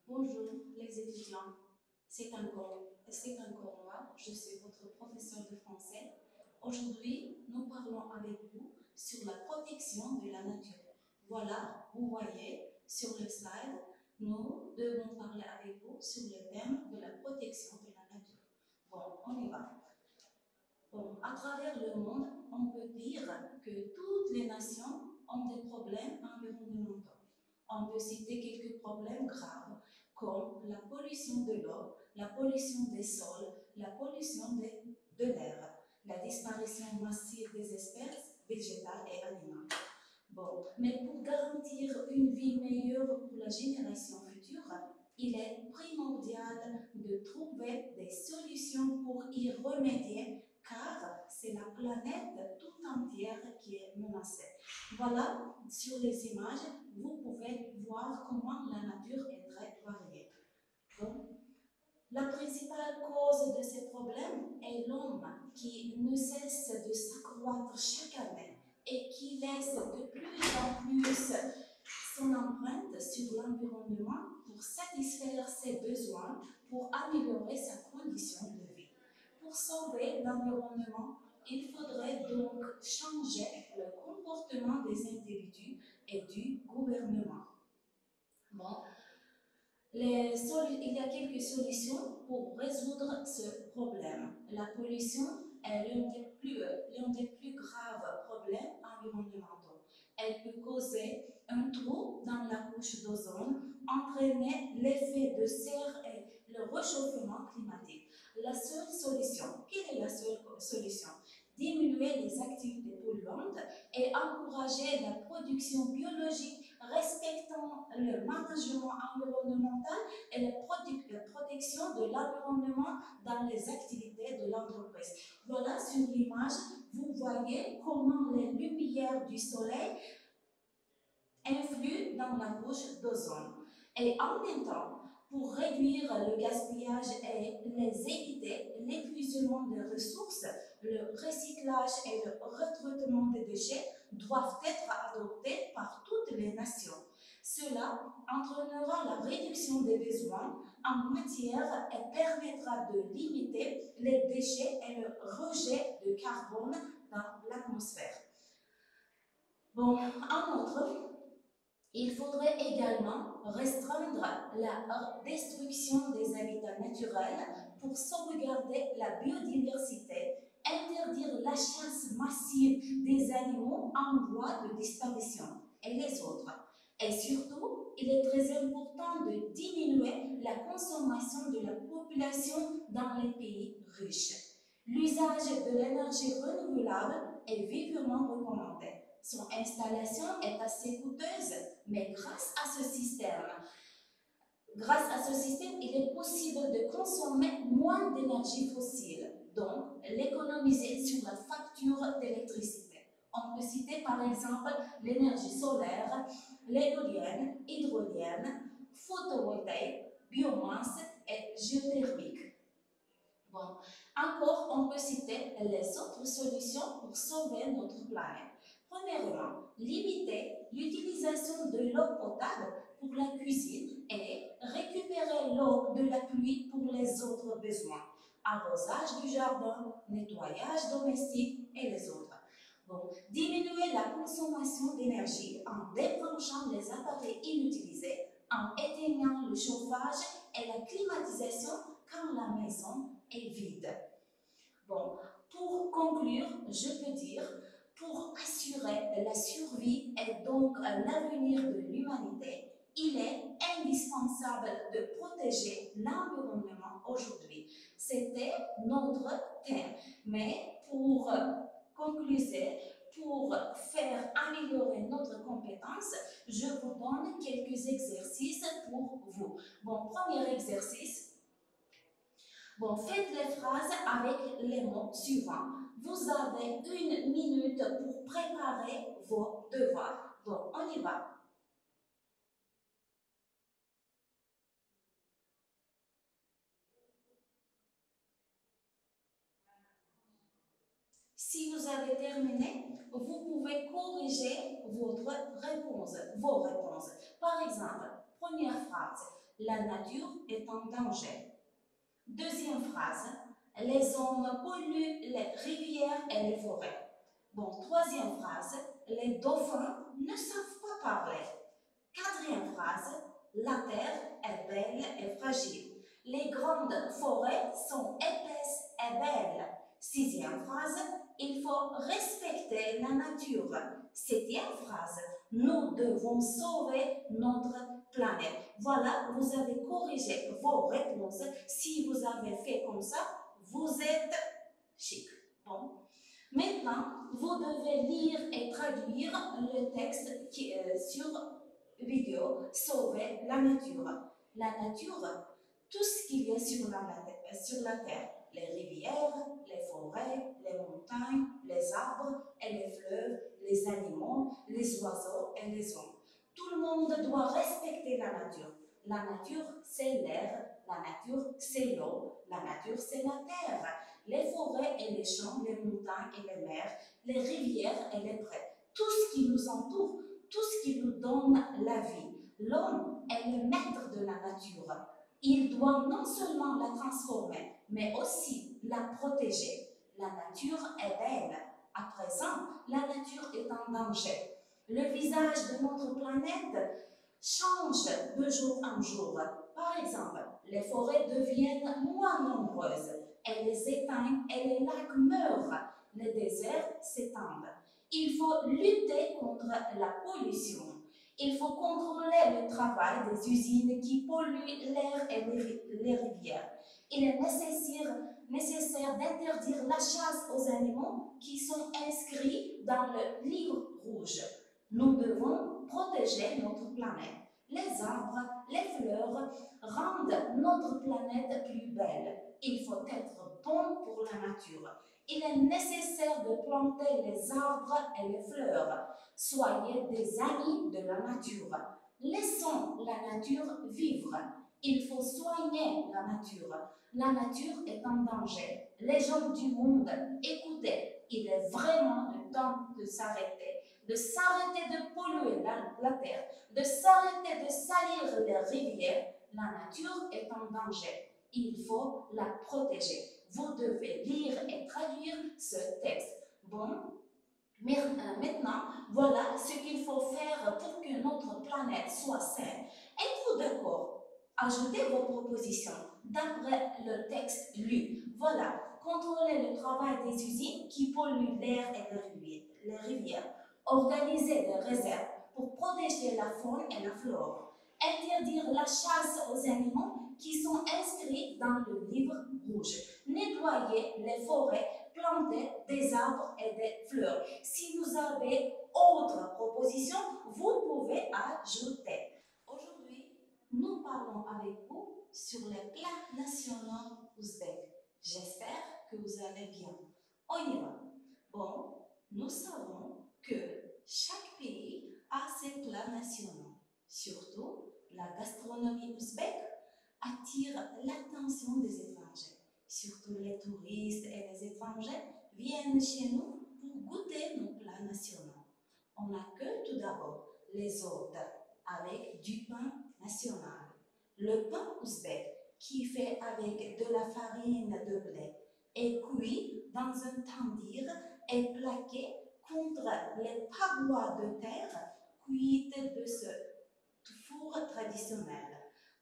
Bonjour les étudiants, c'est encore moi, je suis votre professeur de français. Aujourd'hui, nous parlons avec vous sur la protection de la nature. Voilà, vous voyez sur le slide, nous devons parler avec vous sur le thème de la protection de la nature. Bon, on y va. Bon, à travers le monde, on peut dire que toutes les nations ont des problèmes environnementaux. On peut citer quelques problèmes graves comme la pollution de l'eau, la pollution des sols, la pollution de l'air, la disparition massive des espèces végétales et animales. Bon, mais pour garantir une vie meilleure pour la génération future, il est primordial de trouver des solutions pour y remédier car c'est la planète tout entière qui est menacée. Voilà, sur les images, vous pouvez voir comment la nature est très variée. Donc, la principale cause de ces problèmes est l'homme qui ne cesse de s'accroître chaque année et qui laisse de plus en plus son empreinte sur l'environnement pour satisfaire ses besoins, pour améliorer sa condition de vie. Pour sauver l'environnement, il faudrait donc changer le comportement des individus et du gouvernement. Bon, il y a quelques solutions pour résoudre ce problème. La pollution est l'un des plus graves problèmes environnementaux. Elle peut causer un trou dans la couche d'ozone, entraîner l'effet de serre et le réchauffement climatique. La seule solution, quelle est la seule solution? Diminuer les activités polluantes et encourager la production biologique respectant le management environnemental et la protection de l'environnement dans les activités de l'entreprise. Voilà, sur l'image, vous voyez comment les lumières du soleil influent dans la couche d'ozone. Et en même temps, pour réduire le gaspillage et les éviter l'épuisement des ressources, le recyclage et le retraitement des déchets doivent être adoptés par toutes les nations. Cela entraînera la réduction des besoins en matière et permettra de limiter les déchets et le rejet de carbone dans l'atmosphère. Bon, en outre, il faudrait également restreindre la destruction des habitats naturels pour sauvegarder la biodiversité, interdire la chasse massive des animaux en voie de disparition et les autres. Et surtout, il est très important de diminuer la consommation de la population dans les pays riches. L'usage de l'énergie renouvelable est vivement recommandé. Son installation est assez coûteuse, mais grâce à ce système, il est possible de consommer moins d'énergie fossile, donc l'économiser sur la facture d'électricité. On peut citer par exemple l'énergie solaire, l'éolienne, hydrolienne, photovoltaïque, biomasse et géothermique. Bon, encore, on peut citer les autres solutions pour sauver notre planète. Premièrement, limiter l'utilisation de l'eau potable pour la cuisine et récupérer l'eau de la pluie pour les autres besoins. Arrosage du jardin, nettoyage domestique et les autres. Bon, diminuer la consommation d'énergie en débranchant les appareils inutilisés, en éteignant le chauffage et la climatisation quand la maison est vide. Bon, pour conclure, je peux dire, pour assurer la survie et donc l'avenir de l'humanité, il est indispensable de protéger l'environnement aujourd'hui. C'était notre thème. Mais pour conclure, pour faire améliorer notre compétence, je vous donne quelques exercices pour vous. Bon, premier exercice. Bon, faites les phrases avec les mots suivants. Vous avez 1 minute pour préparer vos devoirs. Bon, on y va. Si vous avez terminé, vous pouvez corriger vos réponses. Par exemple, première phrase. la nature est en danger. Deuxième phrase, les hommes polluent les rivières et les forêts. Bon, troisième phrase, les dauphins ne savent pas parler. Quatrième phrase, la terre est belle et fragile. Les grandes forêts sont épaisses et belles. Sixième phrase, il faut respecter la nature. Septième phrase, nous devons sauver notre planète. Voilà, vous avez corrigé vos réponses. Si vous avez fait comme ça, vous êtes chic. Bon. Maintenant, vous devez lire et traduire le texte sur vidéo, sauver la nature. La nature, tout ce qu'il y a sur la terre, les rivières, les forêts, les montagnes, les arbres et les fleuves, les animaux, les oiseaux et les hommes. Tout le monde doit respecter la nature. La nature, c'est l'air, la nature, c'est l'eau, la nature, c'est la terre. Les forêts et les champs, les montagnes et les mers, les rivières et les prés. Tout ce qui nous entoure, tout ce qui nous donne la vie. L'homme est le maître de la nature. Il doit non seulement la transformer, mais aussi la protéger. La nature est belle. À présent, la nature est en danger. Le visage de notre planète change de jour en jour. Par exemple, les forêts deviennent moins nombreuses, elles les éteignent et les lacs meurent, les déserts s'étendent. Il faut lutter contre la pollution. Il faut contrôler le travail des usines qui polluent l'air et les rivières. Il est nécessaire d'interdire la chasse aux animaux qui sont inscrits dans le livre rouge. Nous devons protéger notre planète. Les arbres, les fleurs rendent notre planète plus belle. Il faut être bon pour la nature. Il est nécessaire de planter les arbres et les fleurs. Soyez des amis de la nature. Laissons la nature vivre. Il faut soigner la nature. La nature est en danger. Les gens du monde, écoutez, il est vraiment le temps de s'arrêter de polluer la terre, de s'arrêter de salir les rivières. La nature est en danger. Il faut la protéger. Vous devez lire et traduire ce texte. Bon, maintenant, voilà ce qu'il faut faire pour que notre planète soit saine. Êtes-vous d'accord? Ajoutez vos propositions d'après le texte lu. Voilà, contrôler le travail des usines qui polluent l'air et les rivières. Organiser des réserves pour protéger la faune et la flore. Interdire la chasse aux animaux qui sont inscrits dans le livre rouge. Nettoyer les forêts, planter des arbres et des fleurs. Si vous avez autre proposition, vous pouvez ajouter. Aujourd'hui, nous parlons avec vous sur les plats nationaux ouzbeks. J'espère que vous allez bien. On y va. Bon, nous savons que chaque pays a ses plats nationaux. Surtout, la gastronomie ouzbèque attire l'attention des étrangers. Surtout les touristes et les étrangers viennent chez nous pour goûter nos plats nationaux. On accueille tout d'abord les hôtes avec du pain national. Le pain ouzbek, qui est fait avec de la farine de blé, est cuit dans un tandir et plaqué contre les parois de terre cuites de ce four traditionnel.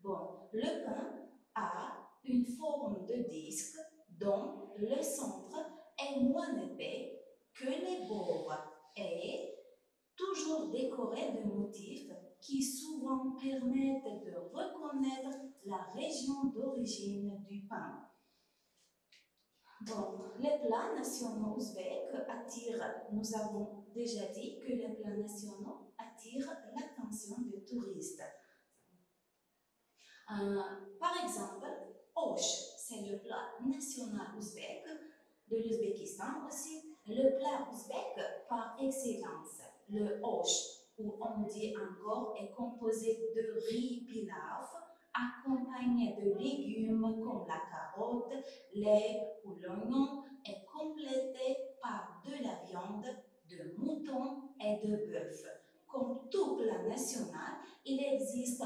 Bon, le pain a une forme de disque dont le centre est moins épais que les bords et toujours décoré de motifs qui souvent permettent de reconnaître la région d'origine du pain. Bon, les plats nationaux ouzbeks attirent, nous avons déjà dit que les plats nationaux attirent l'attention des touristes. Par exemple, Osh, c'est le plat national ouzbek de l'Ouzbékistan aussi, le plat ouzbek par excellence. Le Osh, où on dit encore, est composé de riz pilaf, accompagné de légumes comme la carotte, lait ou l'oignon, et complété par de la viande, de mouton et de bœuf. Comme tout plat national, il existe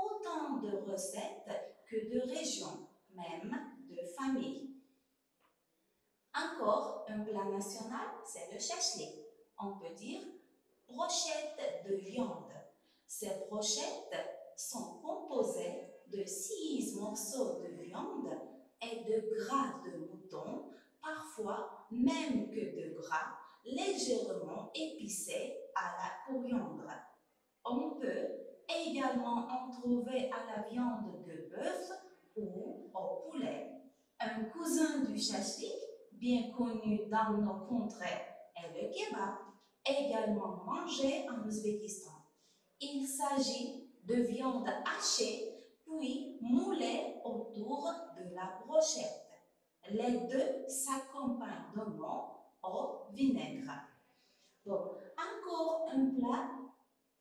autant de recettes que de régions, même de familles. Encore un plat national, c'est le shashlik. On peut dire brochettes de viande. Ces brochettes sont composées de 6 morceaux de viande et de gras de mouton, parfois même que de gras légèrement épicés à la coriandre. On peut également en trouver à la viande de bœuf ou au poulet. Un cousin du shashlik, bien connu dans nos contrées, est le kebab, également mangé en Ouzbékistan. Il s'agit de viande hachée puis moulée autour de la brochette. Les deux s'accompagnent d'oignons au vinaigre. Bon, encore un plat,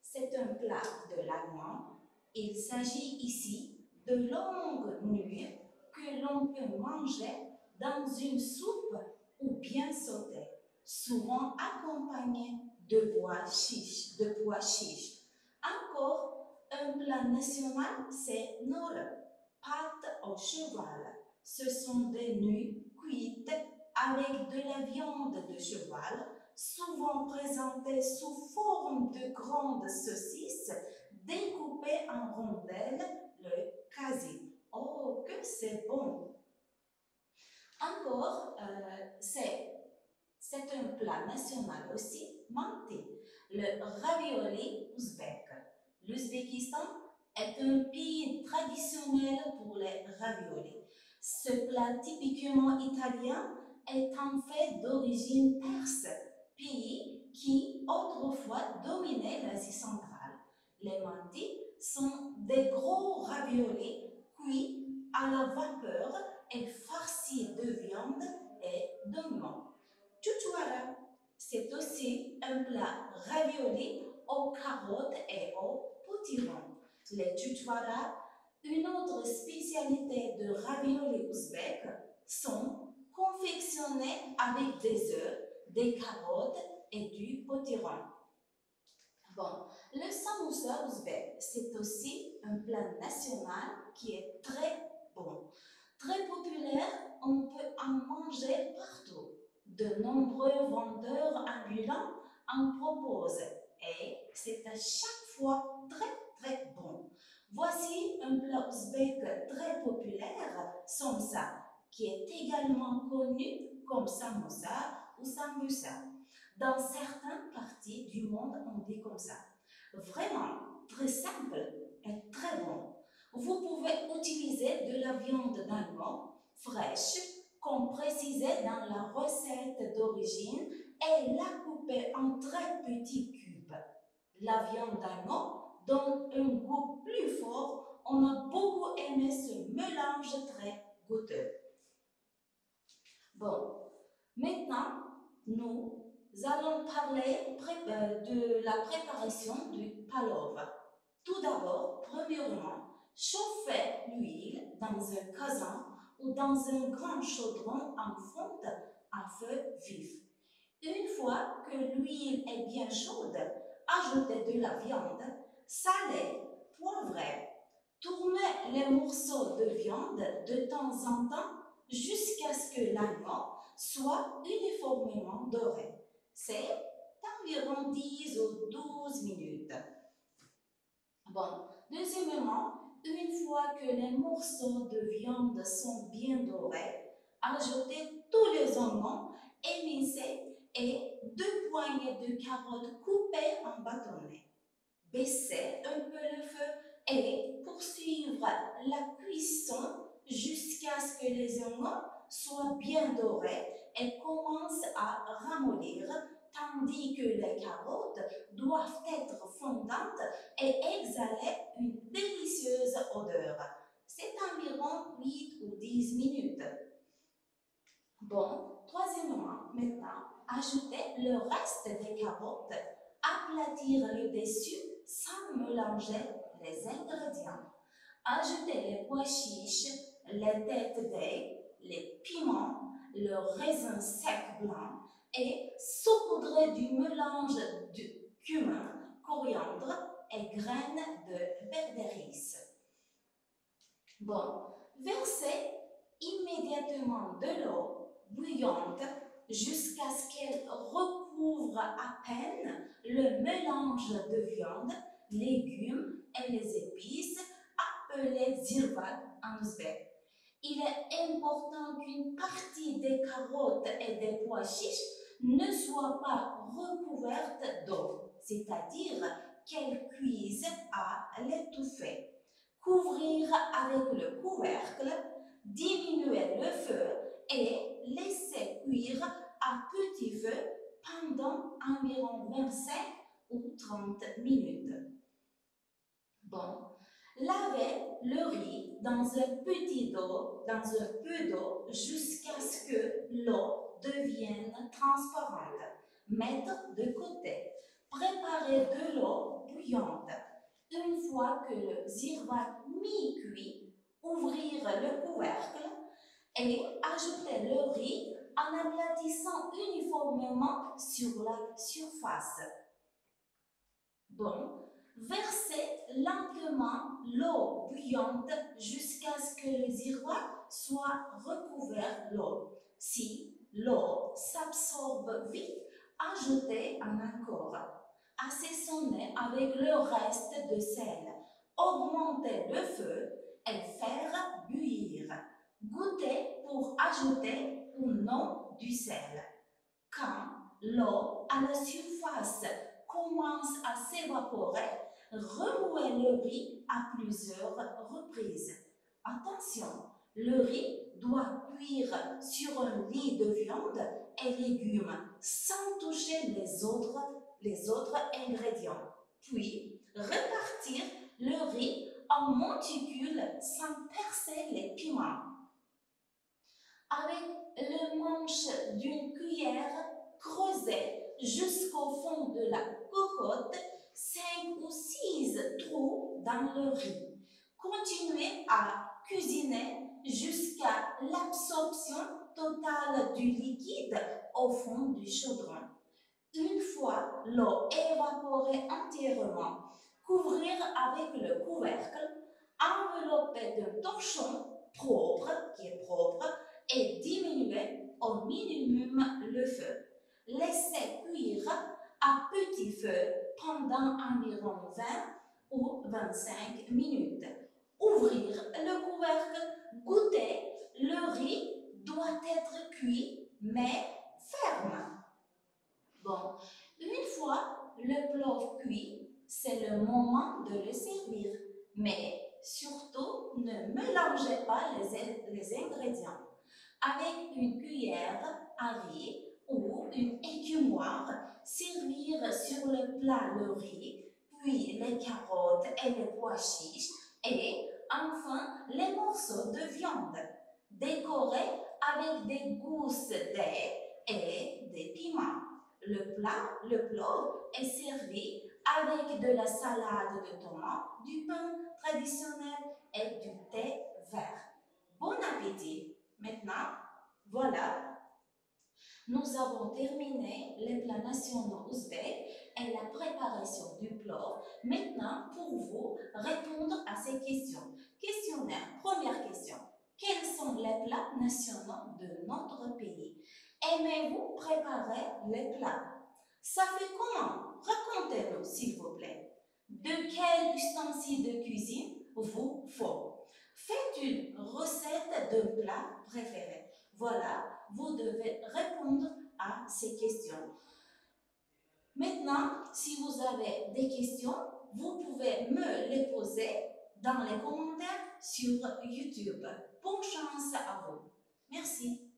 c'est un plat de l'Allemand. Il s'agit ici de longues nuits que l'on peut manger dans une soupe ou bien sautée, souvent accompagnée de pois chiches. Encore un plat national, c'est Nore, pâte au cheval. Ce sont des nuits cuites avec de la viande de cheval, souvent présentées sous forme de grandes saucisses découpées en rondelles, le kasi. Oh, que c'est bon! Encore, c'est un plat national aussi, manti, le ravioli ouzbek. L'Ouzbékistan est un pays traditionnel pour les raviolis. Ce plat typiquement italien est en fait d'origine perse, pays qui autrefois dominait l'Asie centrale. Les mantis sont des gros raviolis cuits à la vapeur et farcis de viande et d'oignons. Chuchwara, c'est aussi un plat ravioli aux carottes et aux potirons. Les chuchwara, une autre spécialité de ravioli ouzbek, sont confectionnés avec des œufs, des carottes et du potiron. Bon, le samoussa ouzbek, c'est aussi un plat national qui est très bon. Très populaire, on peut en manger partout. De nombreux vendeurs ambulants en proposent et c'est à chaque fois très bon. Voici un plat ouzbek très populaire, somsa, qui est également connu comme samoussa ou sambusa. Dans certaines parties du monde, on dit comme ça. Vraiment très simple et très bon. Vous pouvez utiliser de la viande d'agneau fraîche, comme précisé dans la recette d'origine, et la couper en très petits cubes. La viande d'agneau donne un goût plus fort. On a beaucoup aimé ce mélange très goûteux. Bon, maintenant, nous allons parler de la préparation du palov. Tout d'abord, premièrement, chauffez l'huile dans un casan ou dans un grand chaudron en fonte à feu vif. Une fois que l'huile est bien chaude, ajoutez de la viande salée, poivrée. Tournez les morceaux de viande de temps en temps jusqu'à ce que l'agneau soit uniformément doré. C'est environ 10 ou 12 minutes. Bon, deuxièmement, une fois que les morceaux de viande sont bien dorés, ajoutez tous les oignons émincés et 2 poignées de carottes coupées en bâtonnets. Baissez un peu le feu et poursuivre la cuisson jusqu'à ce que les oignons soient bien dorés et commencent à ramollir, tandis que les carottes doivent être fondantes et exhaler une délicieuse odeur. C'est environ 8 ou 10 minutes. Bon, troisièmement, maintenant, ajoutez le reste des carottes, aplatir le dessus sans mélanger les ingrédients. Ajoutez les pois chiches, les têtes d'ail, les piments, le raisin sec blanc et saupoudrez du mélange de cumin, coriandre et graines de berberis. Bon, versez immédiatement de l'eau bouillante jusqu'à ce qu'elle recouvre à peine le mélange de viande, légumes et les épices appelés zirvat en ouzbek. Il est important qu'une partie des carottes et des pois chiches ne soit pas recouverte d'eau, c'est-à-dire qu'elle cuise à l'étouffée. Couvrir avec le couvercle, diminuer le feu et laisser cuire à petit feu pendant environ 25 ou 30 minutes. Bon, lavez le riz dans un peu d'eau jusqu'à ce que l'eau devienne transparente. Mettre de côté. Préparez de l'eau bouillante. Une fois que le zirvat mi-cuit, ouvrir le couvercle et ajouter le riz en aplatissant uniformément sur la surface. Bon, versez lentement l'eau bouillante jusqu'à ce que le zirvat soit recouvert d'eau. Si l'eau s'absorbe vite, ajoutez un accord. Assaisonner avec le reste de sel. Augmenter le feu et faire bouillir. Goûter pour ajouter ou non du sel. Quand l'eau à la surface commence à s'évaporer, remuez le riz à plusieurs reprises. Attention, le riz doit cuire sur un lit de viande et légumes sans toucher les autres ingrédients. Puis, répartir le riz en monticules sans percer les piments. Avec le manche d'une cuillère, creusez jusqu'au fond de la cocotte 5 ou 6 trous dans le riz. Continuez à cuisiner jusqu'à l'absorption totale du liquide au fond du chaudron. Une fois l'eau évaporée entièrement, couvrir avec le couvercle, envelopper d'un torchon qui est propre, et diminuer au minimum le feu. Laissez cuire à petit feu pendant environ 20 ou 25 minutes. Ouvrir le couvercle, goûter, le riz doit être cuit mais ferme. Bon, une fois le plat cuit, c'est le moment de le servir. Mais surtout, ne mélangez pas les ingrédients. Avec une cuillère à riz ou une écumoire, servir sur le plat le riz, puis les carottes et les pois chiches et enfin les morceaux de viande. Décorer avec des gousses d'ail et des piments. Le plat est servi avec de la salade de tomates, du pain traditionnel et du thé vert. Bon appétit! Maintenant, voilà, nous avons terminé les plats nationaux ouzbeks et la préparation du plat. Maintenant, pour vous, répondre à ces questions. Questionnaire, première question. Quels sont les plats nationaux de notre pays? Aimez-vous préparer les plats? Ça fait comment? Racontez-nous, s'il vous plaît. De quel ustensile de cuisine vous faut? Faites une recette de plat préféré. Voilà, vous devez répondre à ces questions. Maintenant, si vous avez des questions, vous pouvez me les poser dans les commentaires sur YouTube. Bonne chance à vous. Merci.